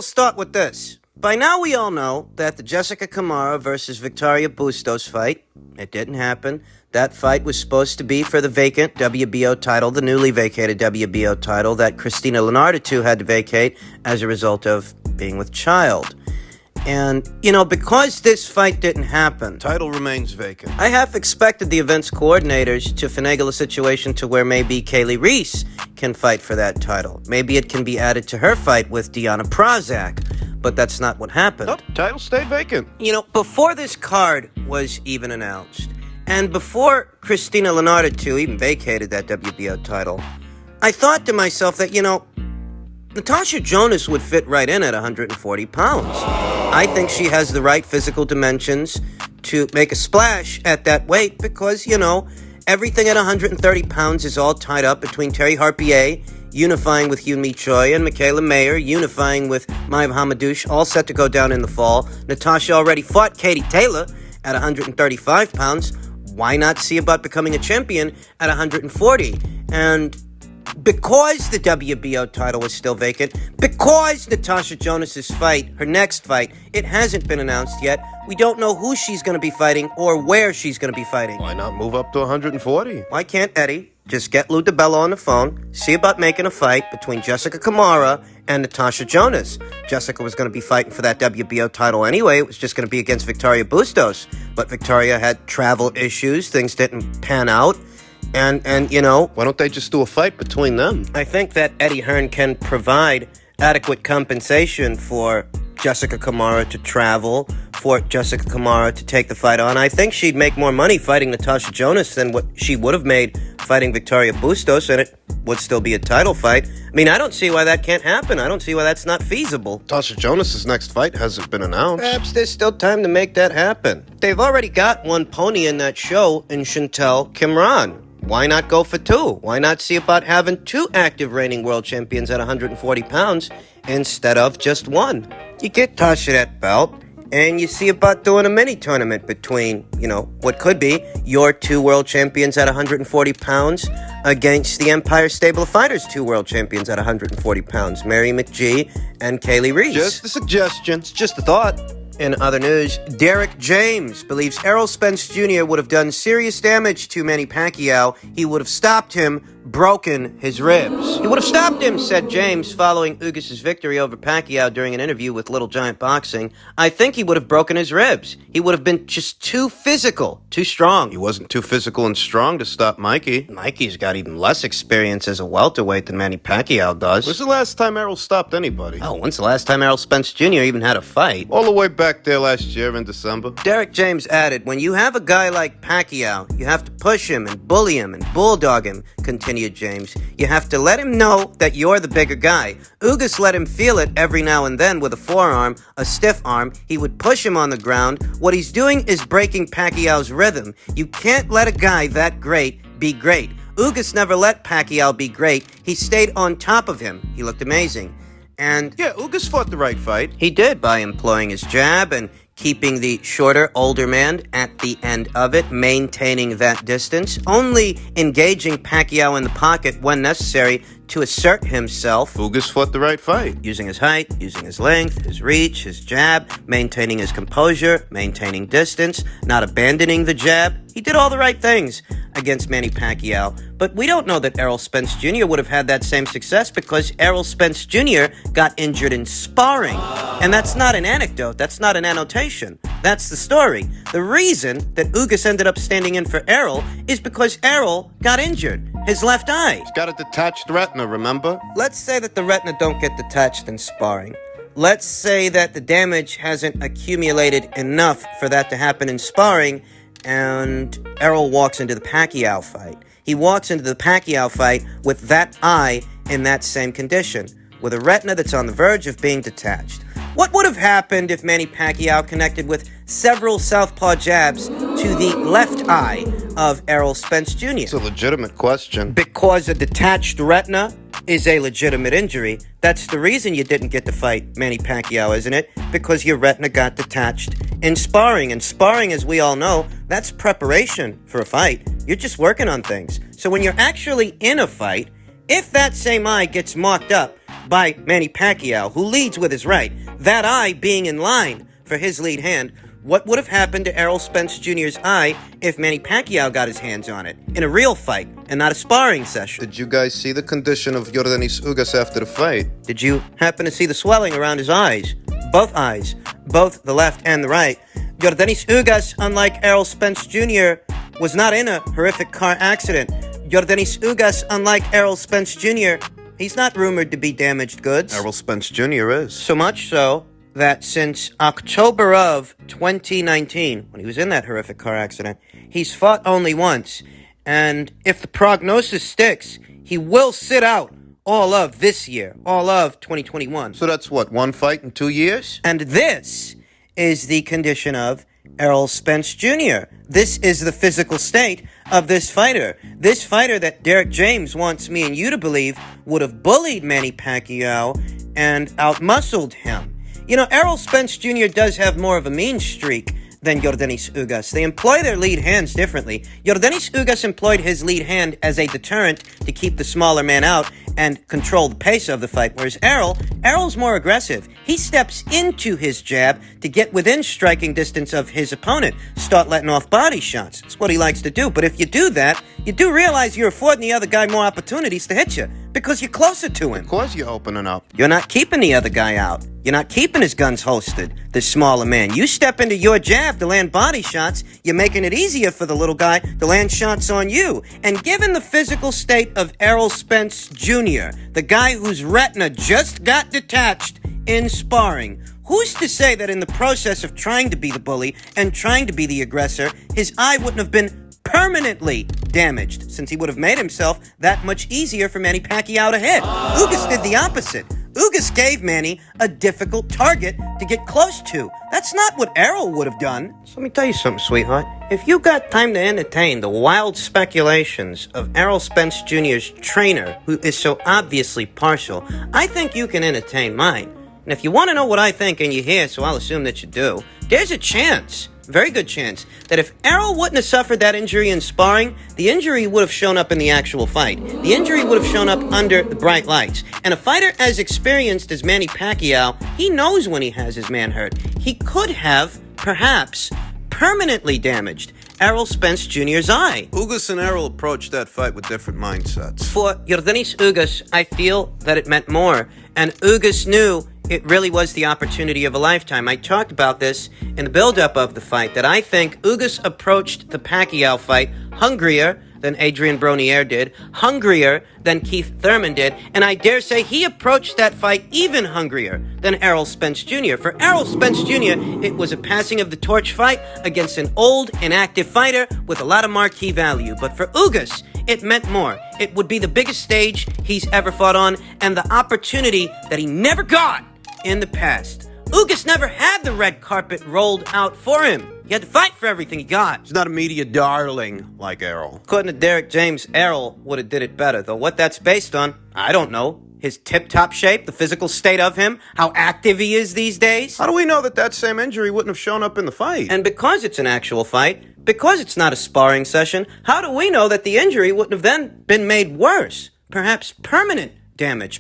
we'll start with this. By now we all know that the Jessica Camara versus Victoria Bustos fight, it didn't happen. That fight was supposed to be for the vacant WBO title, the newly vacated WBO title that Christina Leonardo had to vacate as a result of being with child. And, because this fight didn't happen, Title remains vacant. I half expected the events coordinators to finagle a situation to where maybe Kaylee Reese can fight for that title. Maybe it can be added to her fight with Deanna Prazak, but that's not what happened. Nope, title stayed vacant. Before this card was even announced, and before Christina Leonardo even vacated that WBO title, I thought to myself that, Natasha Jonás would fit right in at 140 pounds. I think she has the right physical dimensions to make a splash at that weight because, everything at 130 pounds is all tied up between Terry Harpier unifying with Hyun Mi Choi and Michaela Mayer unifying with Maya Hamadouche, all set to go down in the fall. Natasha already fought Katie Taylor at 135 pounds. Why not see about becoming a champion at 140? And because the WBO title was still vacant, because Natasha Jonás' fight, her next fight, it hasn't been announced yet, we don't know who she's going to be fighting or where she's going to be fighting. Why not move up to 140? Why can't Eddie just get Lou DiBello on the phone, see about making a fight between Jessica Camara and Natasha Jonás? Jessica was going to be fighting for that WBO title anyway. It was just going to be against Victoria Bustos. But Victoria had travel issues. Things didn't pan out. And why don't they just do a fight between them? I think that Eddie Hearn can provide adequate compensation for Jessica Camara to travel, for Jessica Camara to take the fight on. I think she'd make more money fighting Natasha Jonás than what she would have made fighting Victoria Bustos, and it would still be a title fight. I don't see why that can't happen. I don't see why that's not feasible. Natasha Jonás' next fight hasn't been announced. Perhaps there's still time to make that happen. They've already got one pony in that show in Chantel Kimran. Why not go for two? Why not see about having two active reigning world champions at 140 pounds instead of just one? You get Tasha that belt, and you see about doing a mini tournament between, what could be your two world champions at 140 pounds against the Empire Stable of Fighters two world champions at 140 pounds, Mary McGee and Kaylee Reese. Just a suggestion. It's just a thought. In other news, Derek James believes Errol Spence Jr. would have done serious damage to Manny Pacquiao. He would have stopped him, broken his ribs. He would have stopped him, said James, following Ugas' victory over Pacquiao during an interview with Little Giant Boxing. I think he would have broken his ribs. He would have been just too physical, too strong. He wasn't too physical and strong to stop Mikey. Mikey's got even less experience as a welterweight than Manny Pacquiao does. When's the last time Errol stopped anybody? Oh, when's the last time Errol Spence Jr. even had a fight? All the way back there last year in December. Derek James added, when you have a guy like Pacquiao, you have to push him and bully him and bulldog him, continued James. You have to let him know that you're the bigger guy. Ugas let him feel it every now and then with a forearm, a stiff arm. He would push him on the ground. What he's doing is breaking Pacquiao's rhythm. You can't let a guy that great be great. Ugas never let Pacquiao be great. He stayed on top of him. He looked amazing. And yeah, Ugas fought the right fight. He did, by employing his jab and keeping the shorter, older man at the end of it, maintaining that distance, only engaging Pacquiao in the pocket when necessary to assert himself. Ugas fought the right fight. Using his height, using his length, his reach, his jab, maintaining his composure, maintaining distance, not abandoning the jab. He did all the right things against Manny Pacquiao. But we don't know that Errol Spence Jr. would have had that same success because Errol Spence Jr. got injured in sparring. And that's not an anecdote. That's not an annotation. That's the story. The reason that Ugas ended up standing in for Errol is because Errol got injured. His left eye. He's got a detached retina, remember? Let's say that the retina don't get detached in sparring. Let's say that the damage hasn't accumulated enough for that to happen in sparring, and Errol walks into the Pacquiao fight. He walks into the Pacquiao fight with that eye in that same condition, with a retina that's on the verge of being detached. What would have happened if Manny Pacquiao connected with several southpaw jabs to the left eye of Errol Spence Jr.? It's a legitimate question. Because a detached retina is a legitimate injury. That's the reason you didn't get to fight Manny Pacquiao, isn't it? Because your retina got detached in sparring. And sparring, as we all know, that's preparation for a fight. You're just working on things. So when you're actually in a fight, if that same eye gets marked up by Manny Pacquiao, who leads with his right, that eye being in line for his lead hand, what would have happened to Errol Spence Jr.'s eye if Manny Pacquiao got his hands on it in a real fight and not a sparring session? Did you guys see the condition of Yordenis Ugas after the fight? Did you happen to see the swelling around his eyes? Both the left and the right. Yordenis Ugas, unlike Errol Spence Jr., was not in a horrific car accident. Yordenis Ugas, unlike Errol Spence Jr., he's not rumored to be damaged goods. Errol Spence Jr. is. So much so that since October of 2019, when he was in that horrific car accident, he's fought only once. And if the prognosis sticks, he will sit out all of this year, all of 2021. So that's what, one fight in 2 years? And this is the condition of Errol Spence Jr. This is the physical state of this fighter. This fighter that Derek James wants me and you to believe would have bullied Manny Pacquiao and outmuscled him. You know, Errol Spence Jr. does have more of a mean streak than Yordenis Ugas. They employ their lead hands differently. Yordenis Ugas employed his lead hand as a deterrent to keep the smaller man out and control the pace of the fight, whereas Errol's more aggressive. He steps into his jab to get within striking distance of his opponent, start letting off body shots. That's what he likes to do. But if you do that, you do realize you're affording the other guy more opportunities to hit you because you're closer to him. Of course you're opening up. You're not keeping the other guy out. You're not keeping his guns holstered, the smaller man. You step into your jab to land body shots, you're making it easier for the little guy to land shots on you. And given the physical state of Errol Spence Jr., the guy whose retina just got detached in sparring, who's to say that in the process of trying to be the bully and trying to be the aggressor, his eye wouldn't have been permanently damaged, since he would have made himself that much easier for Manny Pacquiao to hit. Ugas did the opposite. Ugas gave Manny a difficult target to get close to. That's not what Errol would have done. So let me tell you something, sweetheart. If you got time to entertain the wild speculations of Errol Spence Jr.'s trainer, who is so obviously partial, I think you can entertain mine. And if you want to know what I think and you're here, so I'll assume that you do, there's a chance, very good chance, that if Errol wouldn't have suffered that injury in sparring, the injury would have shown up in the actual fight. The injury would have shown up under the bright lights. And a fighter as experienced as Manny Pacquiao, he knows when he has his man hurt. He could have, perhaps, permanently damaged Errol Spence Jr.'s eye. Ugas and Errol approached that fight with different mindsets. For Yordenis Ugas, I feel that it meant more. And Ugas knew it really was the opportunity of a lifetime. I talked about this in the build-up of the fight, that I think Ugas approached the Pacquiao fight hungrier than Adrian Bronier did, hungrier than Keith Thurman did, and I dare say he approached that fight even hungrier than Errol Spence Jr. For Errol Spence Jr., it was a passing of the torch fight against an old, inactive fighter with a lot of marquee value. But for Ugas, it meant more. It would be the biggest stage he's ever fought on, and the opportunity that he never got in the past. Ugas never had the red carpet rolled out for him. He had to fight for everything he got. He's not a media darling like Errol. According to Derek James, Errol would have did it better, though what that's based on, I don't know. His tip-top shape, the physical state of him, how active he is these days. How do we know that same injury wouldn't have shown up in the fight? And because it's an actual fight, because it's not a sparring session, how do we know that the injury wouldn't have then been made worse? Perhaps permanent damage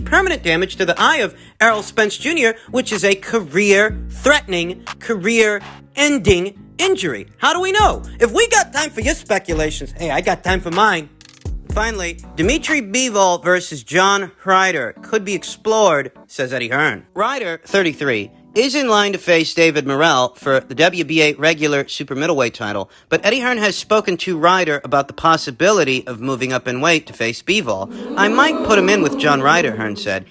to the eye of Errol Spence Jr., which is a career-threatening, career-ending injury. How do we know? If we got time for your speculations, hey, I got time for mine. Finally, Dimitri Bivol versus John Ryder could be explored, says Eddie Hearn. Ryder, 33, is in line to face David Morrell for the WBA regular super middleweight title, but Eddie Hearn has spoken to Ryder about the possibility of moving up in weight to face Bivol. I might put him in with John Ryder, Hearn said.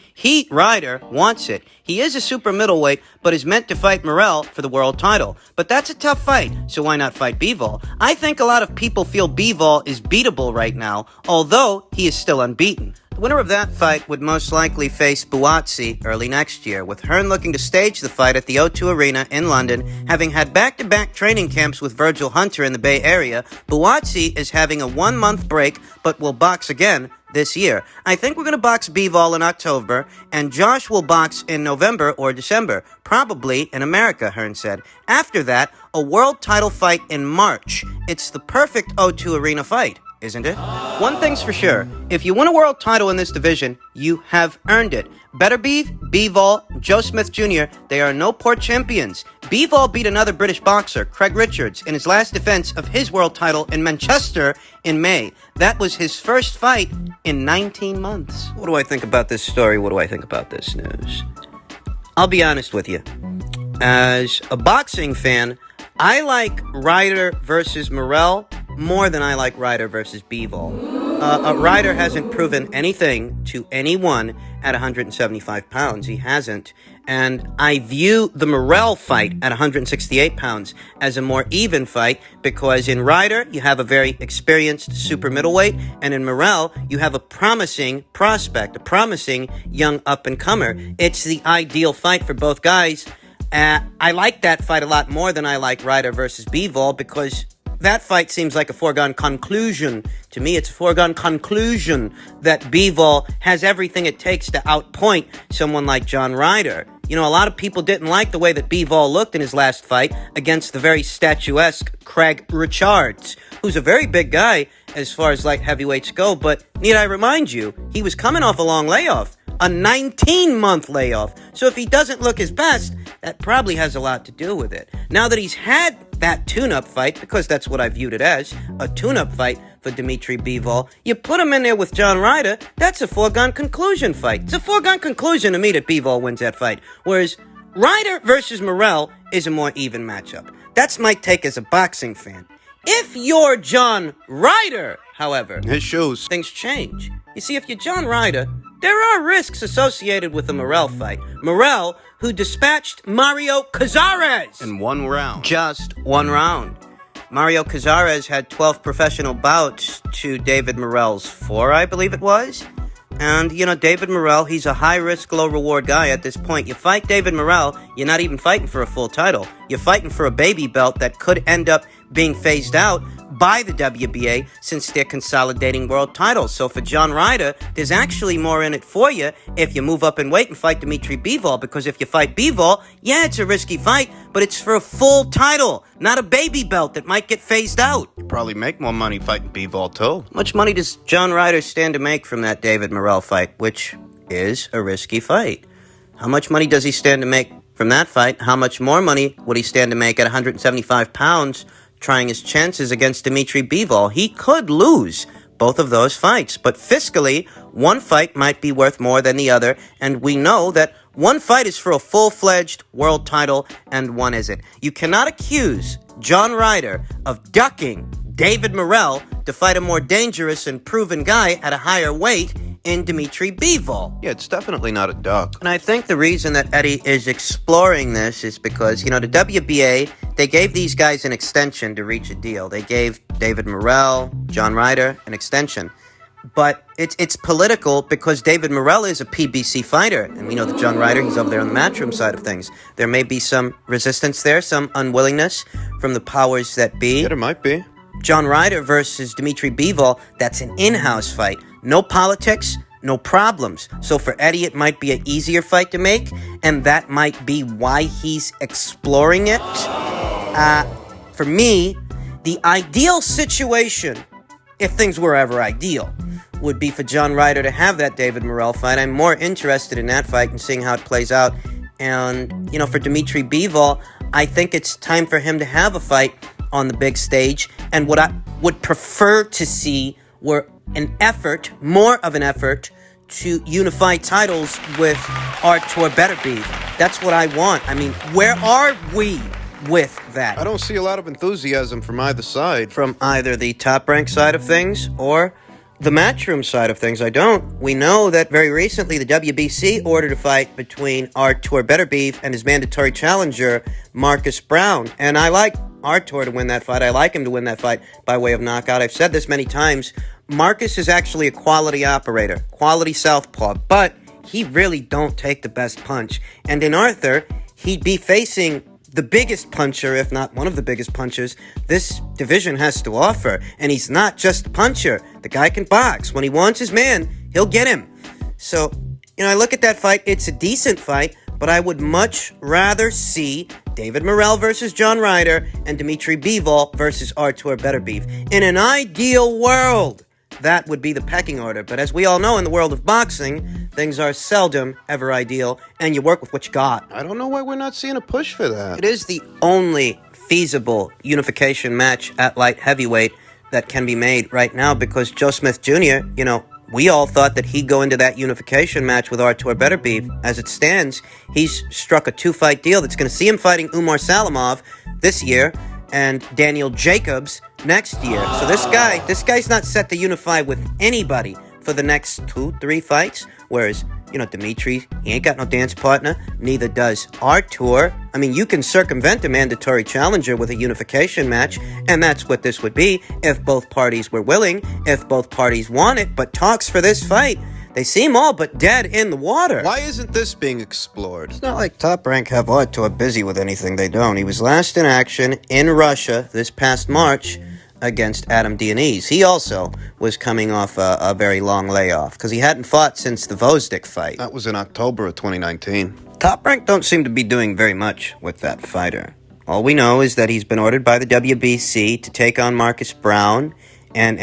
Ryder, wants it. He is a super middleweight, but is meant to fight Morrell for the world title. But that's a tough fight, so why not fight Bivol? I think a lot of people feel Bivol is beatable right now, although he is still unbeaten. The winner of that fight would most likely face Buatsi early next year, with Hearn looking to stage the fight at the O2 Arena in London. Having had back-to-back training camps with Virgil Hunter in the Bay Area, Buatsi is having a 1-month break, but will box again this year. I think we're going to box Bivol in October, and Josh will box in November or December, probably in America, Hearn said. After that, a world title fight in March. It's the perfect O2 Arena fight. isn't it? One thing's for sure. If you win a world title in this division, you have earned it. Bivol, Joe Smith Jr., they are no poor champions. Bivol beat another British boxer, Craig Richards, in his last defense of his world title in Manchester in May. That was his first fight in 19 months. What do I think about this story? What do I think about this news? I'll be honest with you. As a boxing fan, I like Ryder versus Morrell more than I like Ryder versus Bivol. Ryder hasn't proven anything to anyone at 175 pounds. He hasn't. And I view the Morrell fight at 168 pounds as a more even fight because in Ryder, you have a very experienced super middleweight, and in Morrell, you have a promising prospect, a promising young up-and-comer. It's the ideal fight for both guys. I like that fight a lot more than I like Ryder versus Bivol because that fight seems like a foregone conclusion. To me, it's a foregone conclusion that Bivol has everything it takes to outpoint someone like John Ryder. You know, a lot of people didn't like the way that Bivol looked in his last fight against the very statuesque Craig Richards, who's a very big guy as far as light heavyweights go, but need I remind you, he was coming off a long layoff. A 19-month layoff. So if he doesn't look his best, that probably has a lot to do with it. Now that he's had that tune-up fight, because that's what I viewed it as, a tune-up fight for Dimitri Bivol, you put him in there with John Ryder, that's a foregone conclusion fight. It's a foregone conclusion to me that Bivol wins that fight. Whereas Ryder versus Morrell is a more even matchup. That's my take as a boxing fan. If you're John Ryder, however, His shoes. things change. You see, if you're John Ryder, there are risks associated with the Morrell fight. Morrell, who dispatched Mario Cazares In 1 round. just 1 round. Mario Cazares had 12 professional bouts to David Morrell's 4, I believe it was. And, you know, David Morrell, he's a high-risk, low-reward guy at this point. You fight David Morrell, you're not even fighting for a full title. You're fighting for a baby belt that could end up being phased out by the WBA since they're consolidating world titles. So for John Ryder, there's actually more in it for you if you move up in weight and fight Dimitri Bivol, because if you fight Bivol, yeah, it's a risky fight, but it's for a full title, not a baby belt that might get phased out. You probably make more money fighting Bivol, too. How much money does John Ryder stand to make from that David Morrell fight, which is a risky fight? How much money does he stand to make from that fight? How much more money would he stand to make at 175 pounds trying his chances against Dimitri Bivol? He could lose both of those fights, but fiscally, one fight might be worth more than the other, and we know that one fight is for a full-fledged world title and one isn't. You cannot accuse John Ryder of ducking David Morrell to fight a more dangerous and proven guy at a higher weight in Dimitri Bivol. Yeah, it's definitely not a duck. And I think the reason that Eddie is exploring this is because, you know, the WBA, they gave these guys an extension to reach a deal. They gave David Morrell, John Ryder an extension. But it's political because David Morrell is a PBC fighter. And we know that John Ryder, he's over there on the matchroom side of things. There may be some resistance there, some unwillingness from the powers that be. Yeah, there might be. John Ryder versus Dimitri Bivol, that's an in-house fight. No politics, no problems. So for Eddie, it might be an easier fight to make, and that might be why he's exploring it. For me, the ideal situation, if things were ever ideal, would be for John Ryder to have that David Morrell fight. I'm more interested in that fight and seeing how it plays out. And, you know, for Dimitri Bivol, I think it's time for him to have a fight on the big stage. And what I would prefer to see were an effort, more of an effort, to unify titles with Artur Beterbiev. That's what I want. I mean, where are we with that? I don't see a lot of enthusiasm from either side. From either the top-ranked side of things or the matchroom side of things. I don't. We know that very recently the WBC ordered a fight between Artur Beterbiev and his mandatory challenger, Marcus Brown. And I like Artur to win that fight. I like him to win that fight by way of knockout. I've said this many times. Marcus is actually a quality operator, quality southpaw, but he really don't take the best punch. And in Arthur, he'd be facing the biggest puncher, if not one of the biggest punchers, this division has to offer. And he's not just a puncher. The guy can box. When he wants his man, he'll get him. So, you know, I look at that fight. It's a decent fight, but I would much rather see David Morrell versus John Ryder, and Dimitri Bivol versus Artur Beterbiev. In an ideal world, that would be the pecking order. But as we all know, in the world of boxing, things are seldom ever ideal, and you work with what you got. I don't know why we're not seeing a push for that. It is the only feasible unification match at light heavyweight that can be made right now, because Joe Smith Jr., we all thought that he'd go into that unification match with Artur Beterbiev. As it stands, he's struck a 2-fight deal that's going to see him fighting Umar Salimov this year and Daniel Jacobs next year. So this guy's not set to unify with anybody for the next 2-3 fights, whereas, Dimitri, he ain't got no dance partner, neither does Artur. I mean, you can circumvent a mandatory challenger with a unification match, and that's what this would be if both parties were willing, if both parties want it. But talks for this fight, they seem all but dead in the water. Why isn't this being explored? It's not like Top Rank have Artur busy with anything they don't. He was last in action in Russia this past March against Adam Dionys. He also was coming off a very long layoff because he hadn't fought since the Vosdik fight. That was in October of 2019. Top Rank don't seem to be doing very much with that fighter. All we know is that he's been ordered by the WBC to take on Marcus Brown, and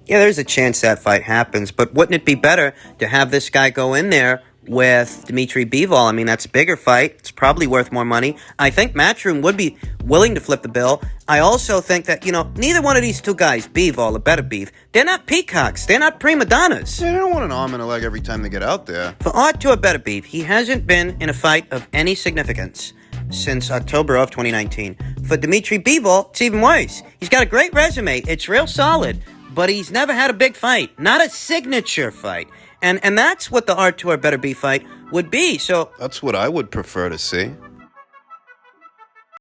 yeah, there's a chance that fight happens, but wouldn't it be better to have this guy go in there with Dimitri Bivol? I mean, that's a bigger fight. It's probably worth more money. I think Matchroom would be willing to flip the bill. I also think that, neither one of these two guys, Bivol or Beterbiev, they're not peacocks. They're not prima donnas. They don't want an arm and a leg every time they get out there. For Artur Beterbiev, he hasn't been in a fight of any significance since October of 2019. For Dimitri Bivol, it's even worse. He's got a great resume. It's real solid, but he's never had a big fight. Not a signature fight. And that's what the Artur Beterbiev fight would be. So that's what I would prefer to see.